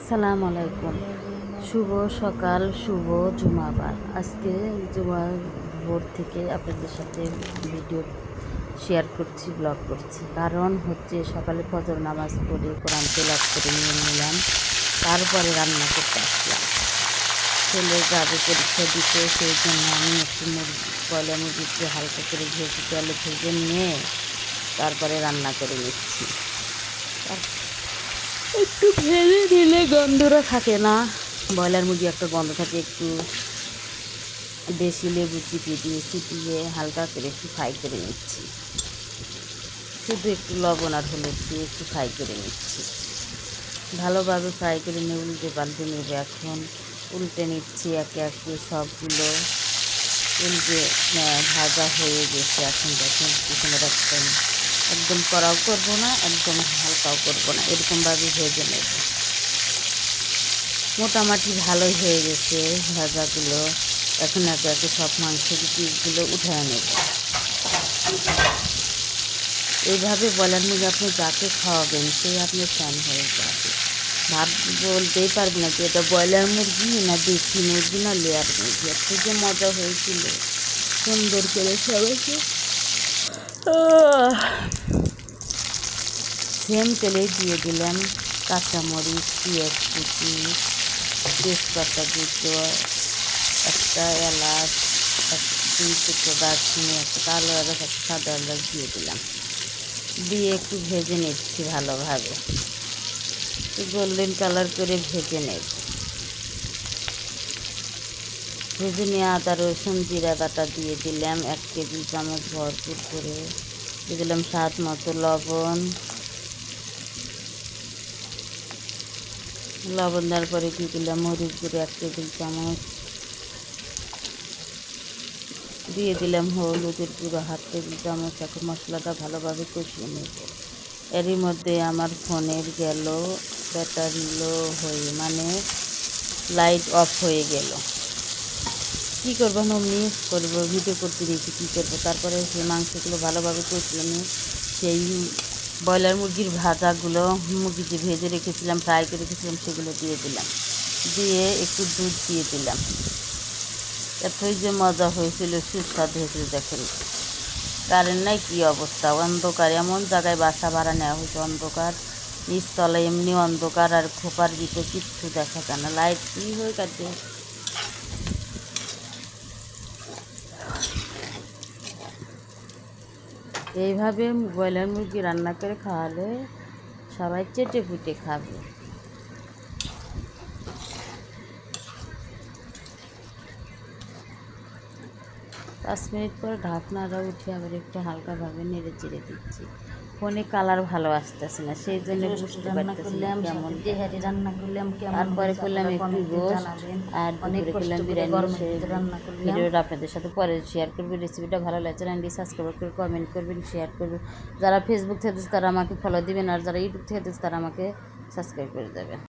আসসালামু আলাইকুম। শুভ সকাল, শুভ জুমাবার। আজকে জুমার ভোর থেকে আপনাদের সাথে ভিডিও শেয়ার করছি, ব্লগ করছি। কারণ হচ্ছে সকালে ফজর নামাজ পড়ে কোরআন তেলাওয়াত করে নিয়ে নিলাম, তারপরে রান্না করতে আসলাম। ছেলে যাবে পরীক্ষা দিতে, সেই জন্য আমি একটু ব্রয়লার মুরগিকে হালকা করে ভেজে তেলে ভেজে নিয়ে তারপরে রান্না করে নিচ্ছি। একটু ভেজে দিলে গন্ধটা থাকে না, ব্রয়লার মুরগি একটা গন্ধ থাকে। একটু দেশি লেবু চিপিয়ে হালকা করে একটু ফ্রাই করে নিচ্ছি। শুধু একটু লবণ আর হলুদ দিয়ে একটু ফ্রাই করে নিচ্ছি। ভালোভাবে ফ্রাই করে নিয়ে উল্টে পাল্টে নেবে। এখন উল্টে নিচ্ছি একে একে সবগুলো। উল্টে ভাজা হয়ে গেছে। এখন দেখুন পিছনে রাখতাম, একদম কড়াও করবো না, একদম হালকাও করবো না, এরকমভাবে ভেজে নেব। মোটামুটি ভালোই হয়ে গেছে ভাজাগুলো। এখন একে একে সব মাংসের পিসগুলো উঠায় নেব। এইভাবে ব্রয়লার মুরগি আপনি যাকে খাওয়াবেন সেই আপনি ফ্যান হয়ে যাবে। ভাব বলতেই পারবে না যে এটা ব্রয়লার মুরগি না দেশি মুরগি না লেয়ার মুরগি। এত যে মজা হয়েছিল, সুন্দর করে সবাইকে সেম তেলে দিয়ে দিলাম কাঁচামরিচ, পেঁয়াজ কুচি, তেজপাতা দুটো, একটা এলাচ, দুই টুকরো দারচিনি, একটা কালো এলাচ, একটা সাদা এলাচ দিয়ে দিলাম। দিয়ে একটু ভেজে নিচ্ছি ভালোভাবে, একটু গোল্ডেন কালার করে ভেজে নেব। ভেজে নিয়ে আদা রসুন জিরা বাটা দিয়ে দিলাম 1 টেবিল চামচ ভরপুর করে। দিয়ে দিলাম স্বাদ মতো লবণ। লবণ দেওয়ার পরে দিয়ে দিলাম মরিচ গুঁড়ো 1 টেবিল চামচ। দিয়ে দিলাম হলুদের গুঁড়ো 1/2 টেবিল চামচ। এখন মশলাটা ভালোভাবে কষিয়ে নেব। এরই মধ্যে আমার ফোনের গেল ব্যাটারি লো হয়ে, মানে লাইট অফ হয়ে গেল। কী করবো, অমনি করবো, ভিডিও করতে দিয়েছি, কী করবো। তারপরে সেই মাংসগুলো ভালোভাবে কষিয়ে নিয়ে সেই ব্রয়লার মুরগির ভাজাগুলো, মুরগি যে ভেজে রেখেছিলাম, ফ্রাই করে রেখেছিলাম, সেগুলো দিয়ে দিলাম। দিয়ে একটু দুধ দিয়ে দিলাম। এতই যে মজা হয়েছিল, সুস্বাদু হয়েছিল। দেখেন কারেন্ট নাই, কী অবস্থা, অন্ধকার। এমন জায়গায় বাসা ভাড়া নেওয়া হয়েছে, অন্ধকার, নিচতলায় এমনি অন্ধকার, আর খোপার ভিতরে কিচ্ছু দেখা যায় না, লাইট কী হয়ে কাটে। এইভাবে ব্রয়লার মুরগি রান্না করে খাওয়ালে সবাই চেটে পুটে খাবে। 5 মিনিট পর ঢাকনাটা উঠে আবার একটু হালকাভাবে নেড়ে চেড়ে দিচ্ছি। ফোনে কালার ভালো আসতেছে না, সেই জন্য বুঝতে পারতেছি না কেমন। তারপরে করলাম একটু রোস্ট, আর দুপুরে করলাম বিরিয়ানি। সেই ভিডিওটা আপনাদের সাথে পরে শেয়ার করবো। রেসিপিটা ভালো লাগছে, চ্যানেলটি সাবস্ক্রাইব করে কমেন্ট করবেন, শেয়ার করবেন। যারা ফেসবুক থেকে তারা আমাকে ফলো দিবেন, আর যারা ইউটিউব থেকে তারা আমাকে সাবস্ক্রাইব করে দেবেন।